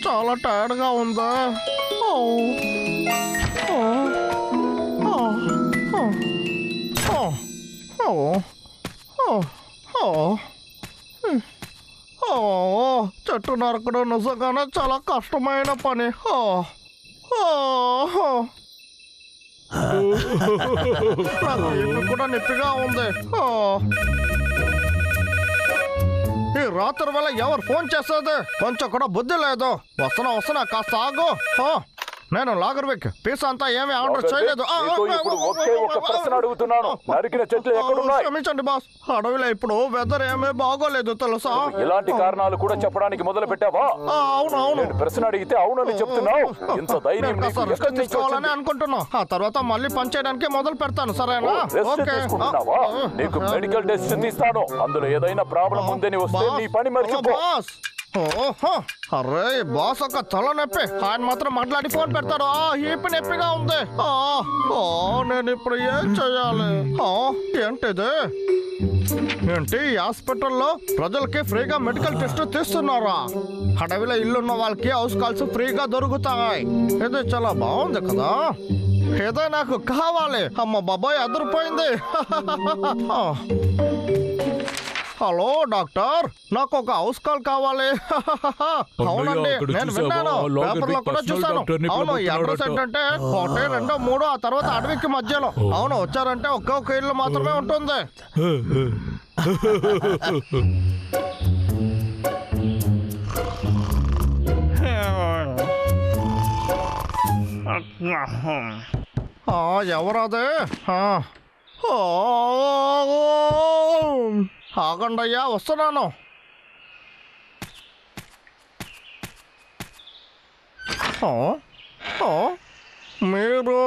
చాలా టైర్డ్గా ఉందా? చెట్టు నరకడం నిజంగానే చాలా కష్టమైన పని. నాకు కూడా నొప్పిగా ఉంది. ఈ రాత్రి వేళ ఎవరు ఫోన్ చేసేది? కొంచెం కూడా బుద్ధి లేదు. వస్తున్నా కాస్త ఆగు. నేను లాగర్విక్ పిజ్జా అంతా ఏమీ ఆర్డర్ చేయలేదు. క్షమించండి బాస్, అడవిలో ఇప్పుడు వెదర్ ఏమీ బాగోలేదు తెలుసా. ఇలాంటి కారణాలు కూడా చెప్పడానికి మొదలు పెట్టావా? అవునవును. ప్రశ్న అడిగితే అవునని చెప్తున్నావు. ఇంత ధైర్యం తీసుకోవాలని అనుకుంటున్నా. ఆ తర్వాత మళ్ళీ పని చేయడానికి మొదలు పెడతాను. సరేనా? నీకు మెడికల్ టెస్ట్ తీస్తాను. అందులో ఏదైనా ప్రాబ్లం ఉందని వస్తే నీ పని మర్చిపో. అరే బాస్ ఒక తల నొప్పి. ఆయన మాత్రం మాట్లాడి ఫోన్ పెడతాడు. హీప్ నొప్పిగా ఉంది. నేను ఇప్పుడు ఏం చెయ్యాలి? ఏంటిది? ఏంటి హాస్పిటల్లో ప్రజలకి ఫ్రీగా మెడికల్ టెస్ట్ తీస్తున్నారా? అడవిలో ఇల్లున్న వాళ్ళకి హౌస్ కాల్స్ ఫ్రీగా దొరుకుతాయి. ఇది చాలా బాగుంది కదా. ఏదో నాకు కావాలి. అమ్మ బాబాయ్ అదిరిపోయింది. హలో డాక్టర్, నాకు ఒక హౌస్ కాల్ కావాలి. అవునండి, నేను విన్నాను, పేపర్లో కూడా చూసాను. అవును, ఈ అడ్రస్ ఏంటంటే 1, 2, 3 ఆ తర్వాత అడవికి మధ్యలో. అవును, వచ్చారంటే ఒక్కొక్క ఇల్లు మాత్రమే ఉంటుంది. ఎవరదే? ఆగండయ్యా, వస్తున్నాను. మీరు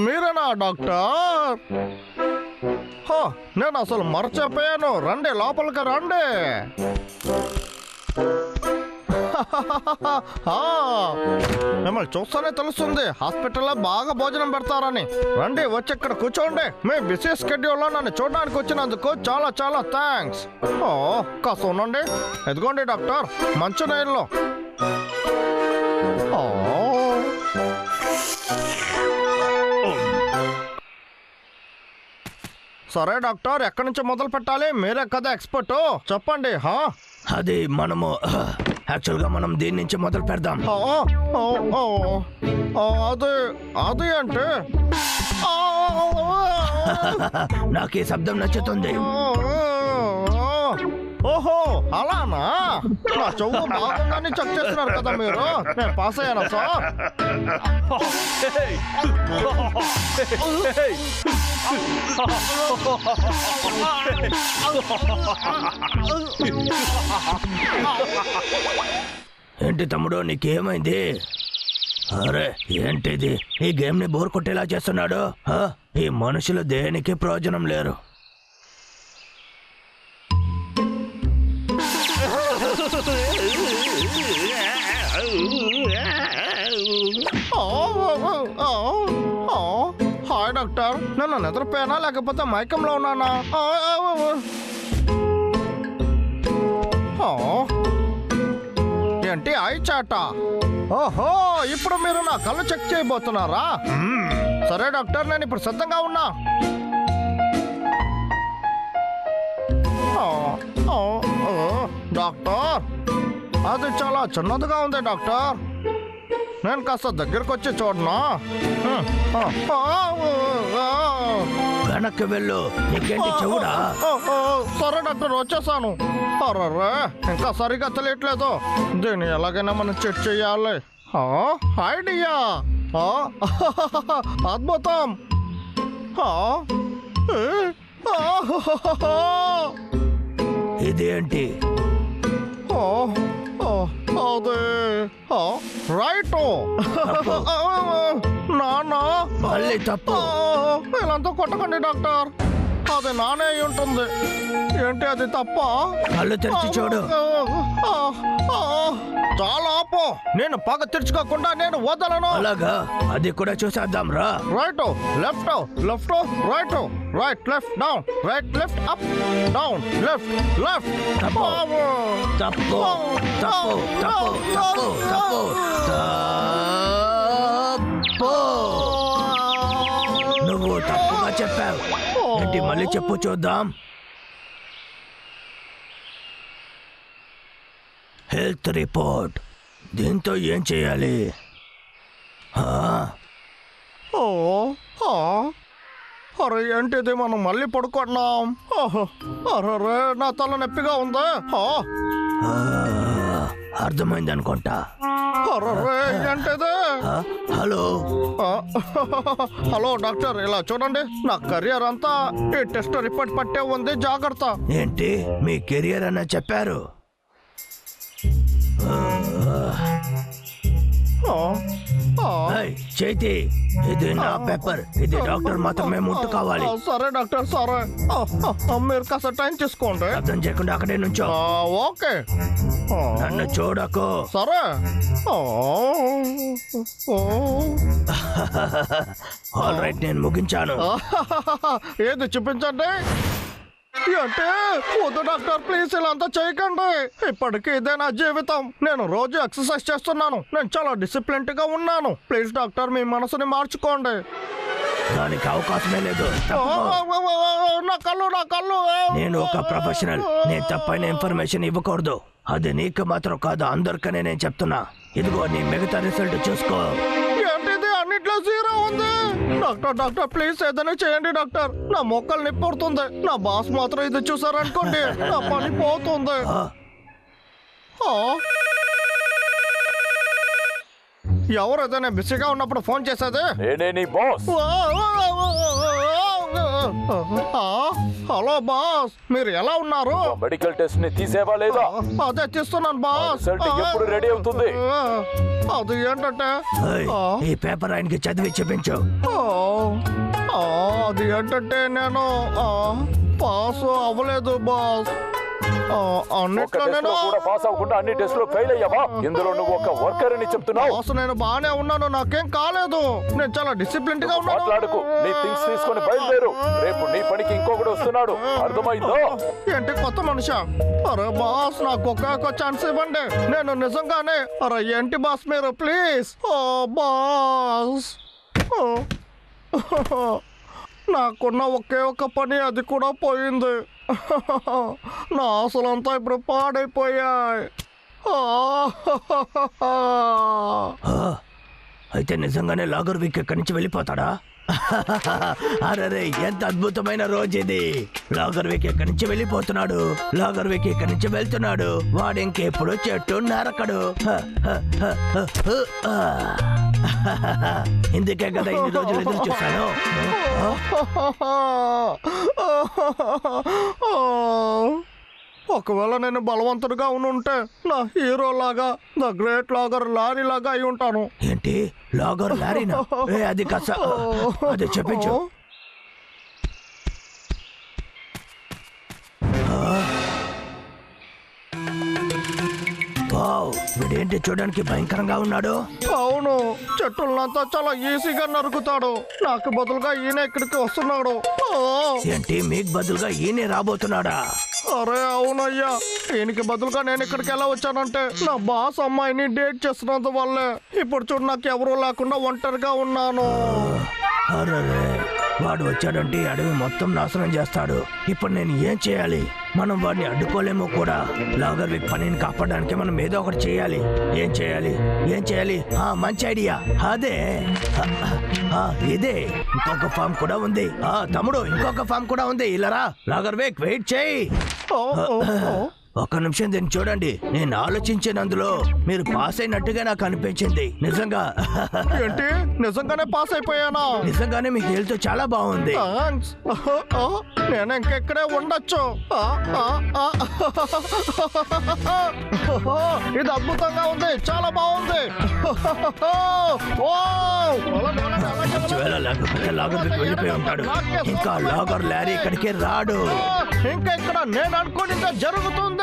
మీరేనా డాక్టర్? నేను అసలు మర్చిపోయాను. రండి, లోపలికి రండి. మిమ్మల్ని చూస్తేనే తెలుస్తుంది హాస్పిటల్లో బాగా భోజనం పెడతారని. రండి, వచ్చి ఇక్కడ కూర్చోండి. మీ బిజీ స్కెడ్యూల్లో నన్ను చూడడానికి వచ్చినందుకు చాలా చాలా థ్యాంక్స్. కాస్త ఉండండి. ఎదుగోండి డాక్టర్, మంచి నీళ్ళు. సరే డాక్టర్, ఎక్కడి నుంచి మొదలు పెట్టాలి? మీరే కదా ఎక్స్పర్ట్, చెప్పండి. అది మనము యాక్చువల్గా మనం దీని నుంచి మొదలు పెడదాం. అది అంటే నాకు ఈ శబ్దం నచ్చుతుంది. ఓహో, అలానా? నా చెవు బాగుందని చెక్ చేస్తున్నారు కదా మీరు. నేను పాస్ అయ్యానా సార్? ఏంటి తమ్ముడు, నీకేమైంది? అరే ఏంటిది? ఈ గేమ్ ని బోర్ కొట్టేలా చేస్తున్నాడు. ఈ మనుషులు దేనికి ప్రయోజనం లేరు. హాయ్ డాక్టర్, నన్ను నిద్రపోయానా లేకపోతే మైకంలో ఉన్నానా? ఏంటి ఐ చాట? ఓహో, ఇప్పుడు మీరు నా కళ్ళు చెక్ చేయబోతున్నారా? సరే డాక్టర్, నేను ఇప్పుడు సిద్ధంగా ఉన్నా. డాక్టర్, అది చాలా చిన్నదిగా ఉంది డాక్టర్. నేను కాస్త దగ్గరకు వచ్చి చూడనా? వెనక్కి వెళ్ళు, నీకేంటి చెవుడా? సరే డాక్టర్, వచ్చేసాను. అర్రే, ఇంకా సరిగా తెలియట్లేదు. దీన్ని ఎలాగైనా మనం చెక్ చేయాలి. ఐడియా, అద్భుతం. ఇదేంటి? అదే రైట్. నాన్న, మళ్ళీ తప్పు. ఇలాంతా కొట్టకండి డాక్టర్. అది నానే అయి ఉంటుంది. ఏంటి అది తప్ప? కళ్ళు తెరిచి చూడు. చాలా ఆపు. నేను పగ తెరుచుకోకుండా నేను వదలను. అలాగా, అది కూడా చూసేద్దాం రా. Right left left right right left down right left up down left left. తప్పు తప్పు తప్పు తప్పు తప్పు తప్పు తప్పు. నువ్వు తప్పుగా చెప్పావు. ఏంటి, మళ్ళీ చెప్పు చూద్దాం. Health report. దీంతో ఏం చేయాలి? అరే ఏంటిది, మనం మళ్ళీ పడుకున్నాం. అరే నా తల నొప్పిగా ఉందా? అర్థమైంది అనుకుంటా. అరే ఏంటిది? హలో హలో డాక్టర్, ఇలా చూడండి. నా కెరియర్ అంతా ఈ టెస్ట్ రిపోర్ట్ పట్టే ఉంది, జాగ్రత్త. ఏంటి, మీ కెరియర్ అన్న చెప్పారు? చైతి, ఇది నా పేపర్. ఇది డాక్టర్ మాత్రమే ముట్టు కావాలి. సరే డాక్టర్, సరే. మీరు కాస్త టైం తీసుకోండి. అర్థం చేయకుండా అక్కడే నుంచో. ఓకే. నన్ను చూడకు. సరే. ఆల్ రైట్, నేను ముగించాను. ఏది చూపించండి. అంటే వద్దు డాక్టర్, ప్లీజ్ ఇలా అంతా చేయకండి. ఇప్పటికీ ఇదే నా జీవితం. నేను రోజు ఎక్సర్సైజ్ చేస్తున్నాను. నేను చాలా డిసిప్లిన్ గా ఉన్నాను. ప్లీజ్ డాక్టర్, మీ మనసుని మార్చుకోండి. దానికి అవకాశమే లేదు. నా కళ్ళు. నేను ఒక ప్రొఫెషనల్. నేను తప్పైన ఇన్ఫర్మేషన్ ఇవ్వకూడదు. అది నీకు మాత్రం కాదు, అందరికనే నేను చెప్తున్నా. ఇదిగో నీ మిగతా రిజల్ట్ చూసుకో. ఏంటిది, అన్నిట్లో జీరో ఉంది. డాక్టర్ ప్లీజ్ ఏదైనా చేయండి డాక్టర్. నా మొక్కలు నిప్పుడుతుంది. నా బాస్ మాత్రం ఇది చూసారనుకోండి, నా పని పోతుంది. ఎవరు ఏదైనా బిజీగా ఉన్నప్పుడు ఫోన్ చేసేది? నేనే నీ బాస్. హలో బాస్, మీరు ఎలా ఉన్నారు? మెడికల్ టెస్ట్ ని తీసేవా లేదా? అదే తీస్తున్నాను బాస్. రిజల్ట్ ఎప్పుడు రెడీ అవుతుంది? అది ఏంటంటే, ఈ పేపర్ ఆయనకి చదివి చూపించు. అది ఏంటంటే నేను పాస్ అవ్వలేదు బాస్. అన్నిట్లో నేను పాస్ అవ్వకుండా అన్ని టెస్ట్ లో ఫెయిల్ అయ్యావా? ఇందులో నువ్వు ఒక వర్కర్ అని చెప్తున్నావు. బాస్, నేను బాగానే ఉన్నాను, నాకేం కాలేదు. నేను చాలా డిసిప్లిన్ గా ఉన్నాను. మాట్లాడుకు. నీ థింగ్స్ తీసుకొని బయలుదేరు. రేపు నీ పనికి ఇంకొకడు వస్తున్నాడు, అర్థమైందో? ఏంటి కొత్త మనిషా? అరే బాస్, నాకు ఒక్క ఛాన్స్ ఇవ్వండి. నేను నిజంగానే. అరే ఏంటి బాస్ మీరు, ప్లీజ్. ఓ బాస్, నాకున్న ఒకే ఒక పని, అది కూడా పోయింది. నా ఆశలంతా ఇప్పుడు పాడైపోయాయి. అయితే నిజంగానే లాగర్ వీక్ ఎక్కడి నుంచి వెళ్ళిపోతాడా? అరే ఎంత అద్భుతమైన రోజు ఇది. లాగర్ వీక్ ఎక్కడి నుంచి వెళ్ళిపోతున్నాడు. లాగర్ వీక్ ఎక్కడి నుంచి వెళ్తున్నాడు. వాడు ఇంకెప్పుడు చెట్టు నరకడు. ఇందుకే కదా ఇన్ని రోజులు ఎదురు చూశాను. ఒకవేళ నేను బలవంతుడిగా ఉంటే నా హీరో లాగా, ద గ్రేట్ లాగర్ లారీ లాగా అయి ఉంటాను. ఏంటి, లాగర్ లారీనా? అది కస, అది చెప్పించు. వీడేంటి చూడడానికి భయంకరంగా ఉన్నాడు? అవును, చెట్టులంతా చాలా ఈజీగా నరుకుతాడు. నాకు బదులుగా ఈయన ఇక్కడికి వస్తున్నాడు. ఏంటి, మీకు బదులుగా ఈయన రాబోతున్నాడా? అరే అవునయ్యా, ఈయనకి బదులుగా నేను ఇక్కడికి ఎలా వచ్చానంటే, నా బాస్ అమ్మాయిని డేట్ చేస్తున్నందు వల్లే. ఇప్పుడు చూడు, నాకు ఎవరూ లేకుండా ఒంటరిగా ఉన్నాను. అరే, వాడు వచ్చాడంటే అడవి మొత్తం నాశనం చేస్తాడు. ఇప్పుడు నేను ఏం చేయాలి? మనం వాడిని అడ్డుకోలేమో కూడా. లాగర్ వీక్ పనిని కాపాడడానికి మనం ఏదో ఒకటి చేయాలి. ఏం చేయాలి? మంచి ఐడియా. అదే ఇదే. ఇంకొక ఫామ్ కూడా ఉంది. తమ్ముడు, ఇంకొక ఫామ్ కూడా ఉంది. ఇలారా, లాగర్ వీక్ వెయిట్ చేయి. ఒక్క నిమిషం దీన్ని చూడండి. నేను ఆలోచించినందులో మీరు పాస్ అయినట్టుగా నాకు అనిపించింది. నిజంగా. ఏంటి, నిజంగానే పాస్ అయిపోయానా? నిజంగానే మీ హెల్త్ చాలా బాగుంది. నేను ఇంకెక్కడే ఉండొచ్చు. ఇది అద్భుతంగా ఉంది, చాలా బాగుంది. లేకపోతే లాగర్ వెళ్ళిపోయి ఉంటాడు. ఇంకా లాగర్ లారీ ఇక్కడికి రాడు. ఇంకా ఇక్కడ నేను అనుకుని జరుగుతుంది.